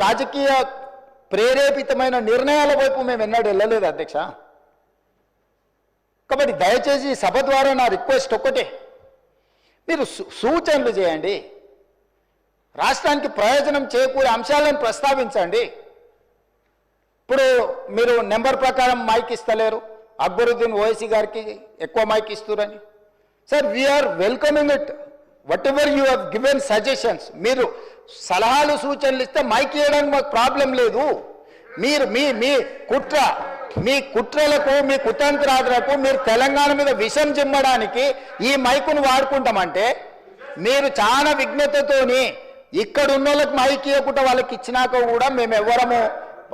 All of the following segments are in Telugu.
రాజకీయ ప్రేరేపితమైన నిర్ణయాల వైపు మేము ఎన్నడూ వెళ్ళలేదు అధ్యక్ష. కాబట్టి దయచేసి సభ ద్వారా నా రిక్వెస్ట్ ఒక్కటే, మీరు సూచనలు చేయండి, రాష్ట్రానికి ప్రయోజనం చేకూరే అంశాలను ప్రస్తావించండి. ఇప్పుడు మీరు నెంబర్ ప్రకారం మైక్ ఇస్తలేరు, అక్బరుద్దీన్ ఓవైసీ గారికి ఎక్కువ మైక్ ఇస్తున్నారని. Sir, we are welcoming it, whatever you have given suggestions. మీరు సలహాలు సూచనలు ఇస్తే మైక్ ఇవ్వడానికి మాకు ప్రాబ్లం లేదు. మీరు మీ కుట్రలకు మీ కుతంత్రాలకు మీరు తెలంగాణ మీద విషం చిమ్మడానికి ఈ మైకును వాడుకుంటామంటే మీరు చాలా విఘ్నతతోని ఇక్కడ ఉన్న వాళ్ళకి మైక్ ఇవ్వకుండా వాళ్ళకి ఇచ్చినాక కూడా మేము ఎవరము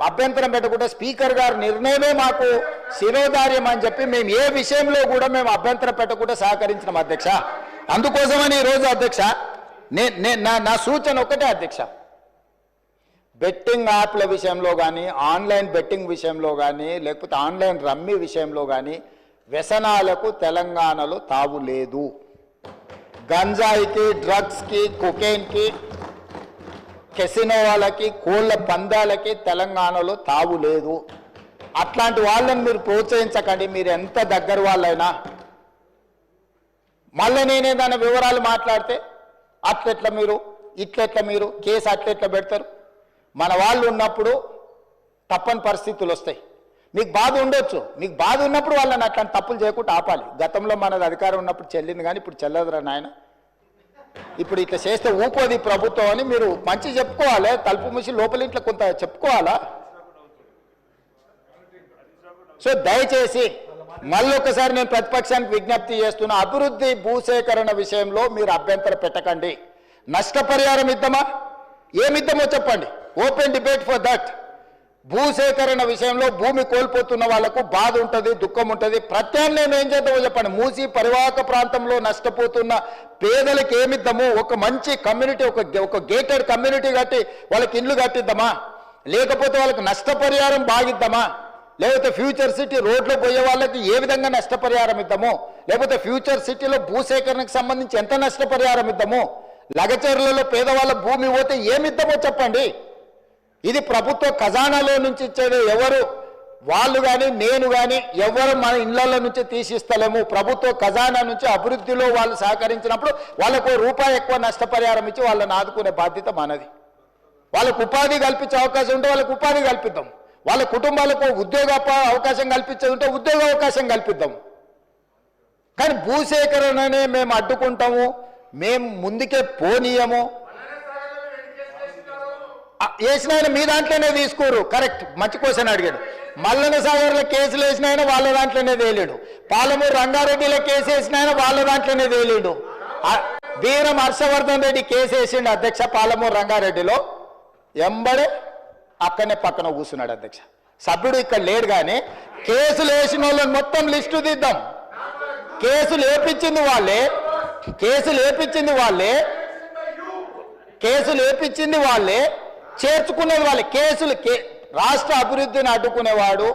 అభ్యంతరం పెట్టకుండా స్పీకర్ గారి నిర్ణయమే మాకు శిరోధార్యం అని చెప్పి మేము ఏ విషయంలో కూడా మేము అభ్యంతరం పెట్టకుండా సహకరించినాం అధ్యక్ష. అందుకోసమని ఈరోజు అధ్యక్ష నా సూచన ఒకటే అధ్యక్ష, బెట్టింగ్ యాప్ల విషయంలో కానీ, ఆన్లైన్ బెట్టింగ్ విషయంలో కానీ, లేకపోతే ఆన్లైన్ రమ్మీ విషయంలో కానీ వ్యసనాలకు తెలంగాణలో తావు లేదు. గంజాయికి, డ్రగ్స్కి, కొకైన్కి, కెసినో వాళ్ళకి, కోళ్ళ పందాలకి తెలంగాణలో తావు లేదు. అట్లాంటి వాళ్ళని మీరు ప్రోత్సహించకండి, మీరు ఎంత దగ్గర వాళ్ళైనా. మళ్ళీ నేనేదైనా వివరాలు మాట్లాడితే అట్లెట్లా మీరు, ఇట్లెట్లా మీరు, కేసు అట్లెట్లా పెడతారు. మన వాళ్ళు ఉన్నప్పుడు తప్పని పరిస్థితులు వస్తాయి. మీకు బాధ ఉండొచ్చు, మీకు బాధ ఉన్నప్పుడు వాళ్ళని అట్లాంటి తప్పులు చేయకుండా ఆపాలి. గతంలో మనది అధికారం ఉన్నప్పుడు చెల్లింది, కానీ ఇప్పుడు చెల్లదురా నాయన. ఇప్పుడు ఇట్లా చేస్తే ఊకోది ప్రభుత్వం అని మీరు మంచి చెప్పుకోవాలి, తలుపు మూసి లోపలింట్లో కొంత చెప్పుకోవాలా. సో దయచేసి మళ్ళొకసారి నేను ప్రతిపక్షానికి విజ్ఞప్తి చేస్తున్నా, అభివృద్ధి భూసేకరణ విషయంలో మీరు అభ్యంతరం పెట్టకండి. నష్టపరిహారం ఇద్దామా, ఏమిద్దామో చెప్పండి, ఓపెన్ డిబేట్ ఫర్ దట్. భూసేకరణ విషయంలో భూమి కోల్పోతున్న వాళ్లకు బాధ ఉంటుంది, దుఃఖం ఉంటుంది. ప్రత్యామ్నాయం ఏం చేద్దామో చెప్పండి. మూసి పరివాహక ప్రాంతంలో నష్టపోతున్న పేదలకు ఏమిద్దాము, ఒక మంచి కమ్యూనిటీ, ఒక గేటెడ్ కమ్యూనిటీ కట్టి వాళ్ళకి ఇండ్లు కట్టిద్దామా, లేకపోతే వాళ్ళకి నష్టపరిహారం బాగిద్దామా, లేకపోతే ఫ్యూచర్ సిటీ రోడ్లో పోయే వాళ్ళకి ఏ విధంగా నష్టపరిహారం ఇద్దాము, లేకపోతే ఫ్యూచర్ సిటీలో భూసేకరణకు సంబంధించి ఎంత నష్టపరిహారం ఇద్దాము, లగచర్లలో పేదవాళ్ళ భూమి పోతే ఏమిద్దామో చెప్పండి. ఇది ప్రభుత్వ ఖజానాలో నుంచి ఇచ్చేది ఎవరు, వాళ్ళు కానీ నేను కానీ ఎవరు మన ఇళ్లలో నుంచి తీసిస్తలేము. ప్రభుత్వ ఖజానా నుంచి అభివృద్ధిలో వాళ్ళు సహకరించినప్పుడు వాళ్ళకు రూపాయి ఎక్కువ నష్టపరిహారం ఇచ్చి వాళ్ళని ఆదుకునే బాధ్యత మనది. వాళ్ళకు ఉపాధి కల్పించే అవకాశం ఉంటే వాళ్ళకు ఉపాధి కల్పిద్దాం, వాళ్ళ కుటుంబాలకు ఉద్యోగ అవకాశం కల్పించేది ఉంటే ఉద్యోగ అవకాశం కల్పిద్దాం. కానీ భూసేకరణనే మేము అడ్డుకుంటాము, మేము ముందుకే పోనీయము. వేసినాయన మీ దాంట్లోనే తీసుకోరు, కరెక్ట్, మంచి క్వశ్చన్ అడిగాడు. మల్లన సాగర్లో కేసులు వేసినాయన వాళ్ళ దాంట్లోనే తేలేడు, పాలమూరు రంగారెడ్డిలో కేసు వేసినాయన వాళ్ళ దాంట్లోనే తేలేడు. వీరం హర్షవర్ధన్ రెడ్డి కేసు వేసిండు అధ్యక్ష పాలమూరు రంగారెడ్డిలో, ఎంబడే అక్కడనే పక్కన కూర్చున్నాడు అధ్యక్ష. సభ్యుడు ఇక్కడ లేడు, కానీ కేసులు వేసిన వాళ్ళని మొత్తం లిస్టు తీద్దాం. కేసులు వేపించింది వాళ్ళే, చేర్చుకునేది వాళ్ళే. రాష్ట్ర అభివృద్ధిని అడ్డుకునేవాడు,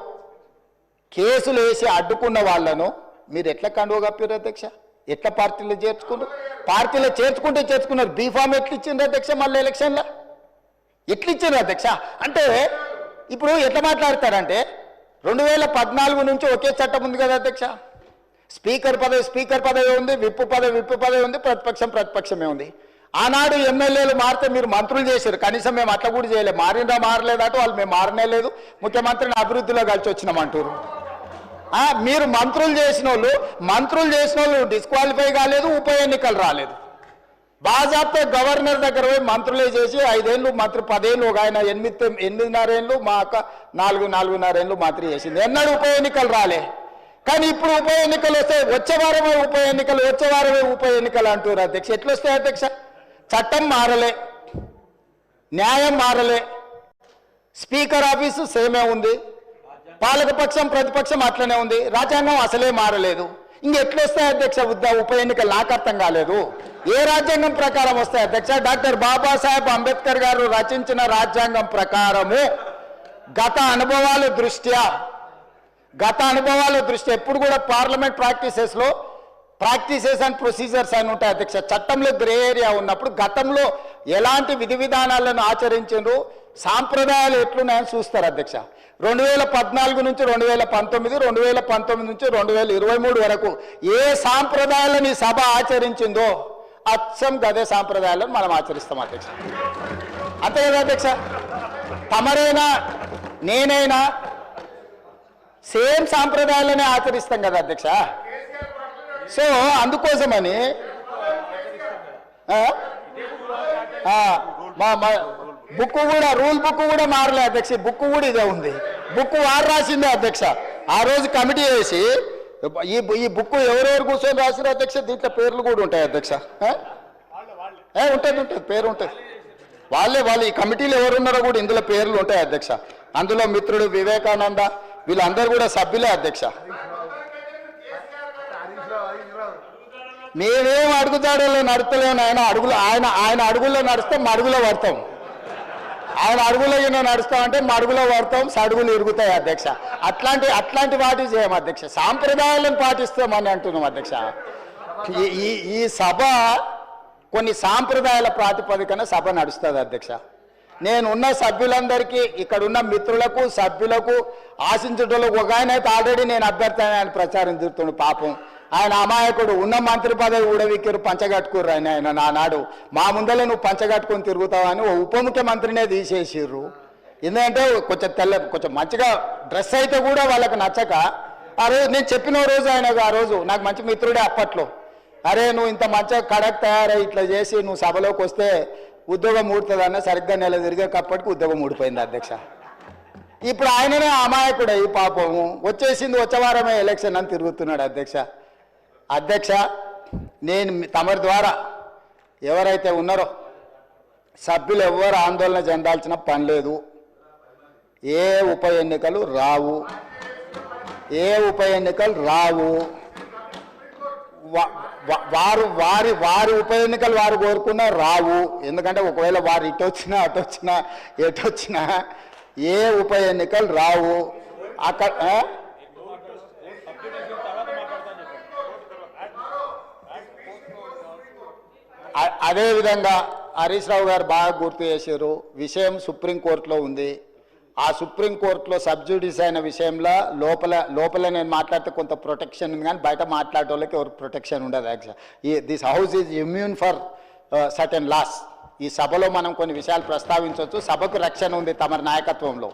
కేసులు వేసి అడ్డుకున్న వాళ్ళను మీరు ఎట్లా కండువ కప్పారు అధ్యక్ష? ఎట్లా పార్టీలో చేర్చుకున్నారు? పార్టీలో చేర్చుకున్నారు. బీఫామ్ ఎట్లా ఇచ్చిండ్రు అధ్యక్ష? మళ్ళీ ఎలక్షన్లో ఎట్లా ఇచ్చిండ్రు అధ్యక్ష? అంటే ఇప్పుడు ఎట్లా మాట్లాడతారంటే 2014 నుంచి ఒకే చట్టం ఉంది కదా అధ్యక్ష. స్పీకర్ పదవి ఉంది, విప్పు పదవి ఉంది, ప్రతిపక్షమే ఉంది. ఆనాడు ఎమ్మెల్యేలు మారితే మీరు మంత్రులు చేశారు, కనీసం మేము అట్లా కూడా చేయలేదు. మారలేదట వాళ్ళు, మేము మారనే లేదు, ముఖ్యమంత్రిని అభివృద్ధిలో కలిసి వచ్చినామంటారు. మీరు మంత్రులు చేసిన వాళ్ళు డిస్క్వాలిఫై కాలేదు, ఉప ఎన్నికలు రాలేదు. బాజాబ్తో గవర్నర్ దగ్గర పోయి మంత్రులే చేసి 5 ఏళ్ళు మంత్రి, 10 ఏళ్ళు, ఒక ఆయన 8.5 ఏళ్ళు, మా అక్క 4.5 ఏళ్ళు మంత్రి చేసింది. ఎన్నడూ ఉప ఎన్నికలు రాలే. కానీ ఇప్పుడు ఉప ఎన్నికలు వస్తాయి, వచ్చే వారమే ఉప ఎన్నికలు అంటారు అధ్యక్ష. ఎట్లా వస్తాయి అధ్యక్ష? చట్టం మారలే, న్యాయం మారలే, స్పీకర్ ఆఫీసు సేమే ఉంది, పాలకపక్షం ప్రతిపక్షం అట్లనే ఉంది, రాజ్యాంగం అసలే మారలేదు. ఇంకెట్లొస్తాయి అధ్యక్ష ఉప ఎన్నికలు? నాకు అర్థం కాలేదు. ఏ రాజ్యాంగం ప్రకారం వస్తాయి అధ్యక్ష? డాక్టర్ బాబాసాహెబ్ అంబేద్కర్ గారు రచించిన రాజ్యాంగం ప్రకారము గత అనుభవాల దృష్ట్యా ఎప్పుడు కూడా పార్లమెంట్ ప్రాక్టీసెస్ అండ్ ప్రొసీజర్స్ అని ఉంటాయి అధ్యక్ష. చట్టంలో గ్రే ఏరియా ఉన్నప్పుడు గతంలో ఎలాంటి విధి విధానాలను ఆచరించారు, సాంప్రదాయాలు ఎట్లున్నాయని చూస్తారు అధ్యక్ష. 2014 నుంచి 2019, 2019 నుంచి 2023 వరకు ఏ సాంప్రదాయాలను ఈ సభ ఆచరించిందో అచ్చం గదే సాంప్రదాయాలను మనం ఆచరిస్తాం అధ్యక్ష. అంతే కదా అధ్యక్ష? తమరైనా నేనైనా సేమ్ సాంప్రదాయాలనే ఆచరిస్తాం కదా అధ్యక్ష. సో అందుకోసమని బుక్ కూడా రూల్ బుక్ కూడా మారలే అధ్యక్ష. బుక్ కూడా ఇదే ఉంది. బుక్ వారు రాసిందే అధ్యక్ష. ఆ రోజు కమిటీ వేసి ఈ బుక్ ఎవరెవరు కూర్చొని రాసిరు అధ్యక్ష. దీంట్లో పేర్లు కూడా ఉంటాయి అధ్యక్ష. ఉంటుంది పేరు ఉంటుంది. వాళ్ళు ఈ కమిటీలో ఎవరున్నారో కూడా ఇందులో పేర్లు ఉంటాయి అధ్యక్ష. అందులో మిత్రుడు వివేకానంద వీళ్ళందరూ కూడా సభ్యులే అధ్యక్ష. మేమేం అడుగుతాడో నడుస్తలేము. ఆయన అడుగుల్లో నడుస్తాం, మడుగులో పడతాం. ఆయన అడుగులో నడుస్తామంటే మడుగులో పడతాం, సడుగులు ఇరుగుతాయి అధ్యక్ష. అట్లాంటి వాటి చేయం అధ్యక్ష. సాంప్రదాయాలను పాటిస్తామని అంటున్నాం అధ్యక్ష. ఈ సభ కొన్ని సాంప్రదాయాల ప్రాతిపదికన సభ నడుస్తుంది అధ్యక్ష. నేనున్న సభ్యులందరికీ, ఇక్కడున్న మిత్రులకు, సభ్యులకు, ఆశించుటలకు ఒక ఆయన అయితే ఆల్రెడీ నేను అభ్యర్థి ఆయన ప్రచారం తిరుగుతుండు. పాపం ఆయన అమాయకుడు. ఉన్న మంత్రి పదవి ఊడవిక్కిరు, పంచగట్టుకుర్రు. ఆయన నానాడు మా ముందలే నువ్వు పంచగట్టుకొని తిరుగుతావని ఓ ఉప ముఖ్యమంత్రినే తీసేసిర్రు. ఎందుకంటే కొంచెం మంచిగా డ్రెస్ అయితే కూడా వాళ్ళకి నచ్చక ఆ రోజు నేను చెప్పిన రోజు ఆయనకు, ఆ రోజు నాకు మంచి మిత్రుడే అప్పట్లో, అరే నువ్వు ఇంత మంచిగా కడక్ తయారై ఇట్లా చేసి నువ్వు సభలోకి వస్తే ఉద్యోగం ఊడుతుందన్న సరిగ్గా నెల తిరిగేటప్పటికి ఉద్యోగం ఊడిపోయింది అధ్యక్ష. ఇప్పుడు ఆయననే అమాయకుడే ఈ పాపము. వచ్చేసింది వచ్చే వారమే ఎలక్షన్ అని తిరుగుతున్నాడు అధ్యక్ష. నేను తమరి ద్వారా ఎవరైతే ఉన్నారో సభ్యులు ఎవరు ఆందోళన చెందాల్సిన పని లేదు. ఏ ఉప ఎన్నికలు రావు. వారి ఉప ఎన్నికలు వారు కోరుకున్నా రావు. ఎందుకంటే ఒకవేళ వారు ఇటొచ్చినా అటొచ్చినా ఎటొచ్చినా ఏ ఉప ఎన్నికలు రావు. అక్కడ అదేవిధంగా హరీష్ రావు గారు బాగా గుర్తు చేశారు. విషయం సుప్రీంకోర్టులో ఉంది. ఆ సుప్రీంకోర్టులో సబ్జుడిస్ అయిన విషయంలో లోపల నేను మాట్లాడితే కొంత ప్రొటెక్షన్ ఉంది, కానీ బయట మాట్లాడే వాళ్ళకి ఎవరికి ప్రొటెక్షన్ ఉండదు actual. This house is immune for certain laws. ఈ సభలో మనం కొన్ని విషయాలు ప్రస్తావించవచ్చు. సభకు రక్షణ ఉంది తమ నాయకత్వంలో.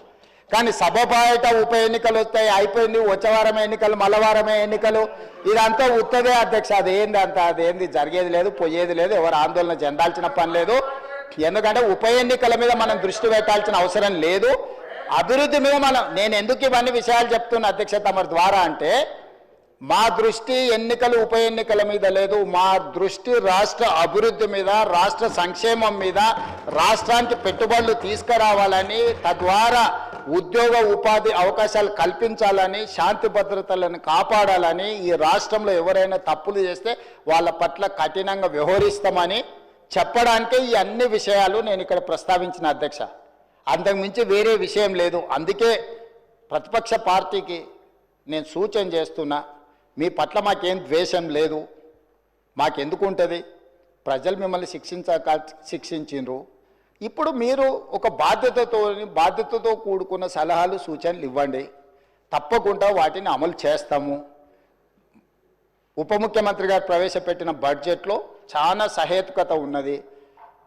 కానీ సభ బయట ఉప ఎన్నికలు వస్తాయి, అయిపోయింది, వచ్చే వారమే ఎన్నికలు, మల్లవారమే ఎన్నికలు, ఇదంతా ఉత్తదే అధ్యక్ష. అదేంది జరిగేది లేదు, పోయేది లేదు, ఎవరు ఆందోళన చెందాల్సిన పని లేదు. ఎందుకంటే ఉప ఎన్నికల మీద మనం దృష్టి పెట్టాల్సిన అవసరం లేదు. అభివృద్ధి మీద నేను ఎందుకు ఇవన్నీ విషయాలు చెప్తున్నా అధ్యక్ష తమ ద్వారా అంటే, మా దృష్టి ఎన్నికలు ఉప ఎన్నికల మీద లేదు. మా దృష్టి రాష్ట్ర అభివృద్ధి మీద, రాష్ట్ర సంక్షేమం మీద, రాష్ట్రానికి పెట్టుబడులు తీసుకురావాలని, తద్వారా ఉద్యోగ ఉపాధి అవకాశాలు కల్పించాలని, శాంతి భద్రతలను కాపాడాలని, ఈ రాష్ట్రంలో ఎవరైనా తప్పులు చేస్తే వాళ్ళ పట్ల కఠినంగా వ్యవహరిస్తామని చెప్పడానికే ఈ అన్ని విషయాలు నేను ఇక్కడ ప్రస్తావించిన అధ్యక్ష. అంతకుమించి వేరే విషయం లేదు. అందుకే ప్రతిపక్ష పార్టీకి నేను సూచన చేస్తున్నా, మీ పట్ల మాకేం ద్వేషం లేదు. మాకెందుకు ఉంటుంది? ప్రజలు మిమ్మల్ని శిక్షించిండ్రు. ఇప్పుడు మీరు ఒక బాధ్యతతో కూడుకున్న సలహాలు, సూచనలు ఇవ్వండి. తప్పకుండా వాటిని అమలు చేస్తాము. ఉప ముఖ్యమంత్రి గారు ప్రవేశపెట్టిన బడ్జెట్లో చాలా సహేతుకత ఉన్నది.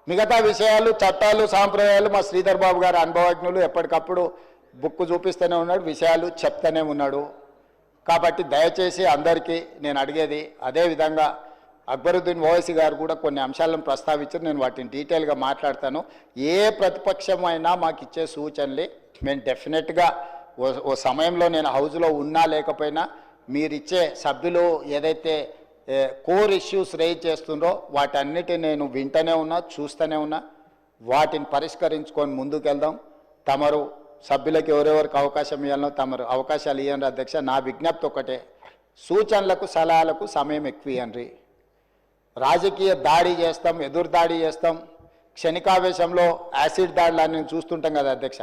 మిగతా విషయాలు, చట్టాలు, సాంప్రదాయాలు మా శ్రీధర్ బాబు గారు అనుభవజ్ఞులు, ఎప్పటికప్పుడు బుక్ చూపిస్తూనే ఉన్నాడు, విషయాలు చెప్తూనే ఉన్నాడు. కాబట్టి దయచేసి అందరికీ నేను అడిగేది, అదేవిధంగా అక్బరుద్దీన్ ఓవైసీ గారు కూడా కొన్ని అంశాలను ప్రస్తావించారు. నేను వాటిని డీటెయిల్గా మాట్లాడతాను. ఏ ప్రతిపక్షమైనా మాకు ఇచ్చే సూచనలు మేము డెఫినెట్గా ఓ సమయంలో నేను హౌస్లో ఉన్నా లేకపోయినా మీరిచ్చే సభ్యులు ఏదైతే కోర్ ఇష్యూస్ రేజ్ చేస్తుండ్రో వాటన్నిటిని నేను వింటూనే ఉన్నా, చూస్తూనే ఉన్నా. వాటిని పరిష్కరించుకొని ముందుకెళ్దాం. తమరు సభ్యులకు ఎవరెవరికి అవకాశం ఇవ్వాలనో తమరు అవకాశాలు ఇవ్వండి అధ్యక్ష. నా విజ్ఞప్తి ఒకటే, సూచనలకు, సలహాలకు సమయం ఎక్కువ ఇవ్వండి. రాజకీయ దాడి చేస్తాం, ఎదురు దాడి చేస్తాం, క్షణికావేశంలో యాసిడ్ దాడులు అని చూస్తుంటాం కదా అధ్యక్ష.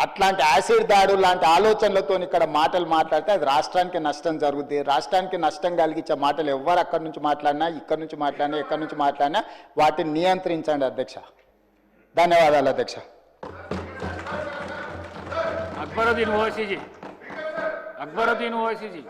అట్లాంటి యాసిడ్ దాడులు లాంటి ఆలోచనలతో ఇక్కడ మాటలు మాట్లాడితే అది రాష్ట్రానికి నష్టం జరుగుతుంది. రాష్ట్రానికి నష్టం కలిగించే మాటలు ఎవరు అక్కడి నుంచి మాట్లాడినా, ఇక్కడి నుంచి మాట్లాడినా, ఎక్కడి నుంచి మాట్లాడినా వాటిని నియంత్రించండి అధ్యక్ష. ధన్యవాదాలు అధ్యక్ష. अकबरुद्दीन ओवैसी जी, अकबरुद्दीन ओवैसी जी।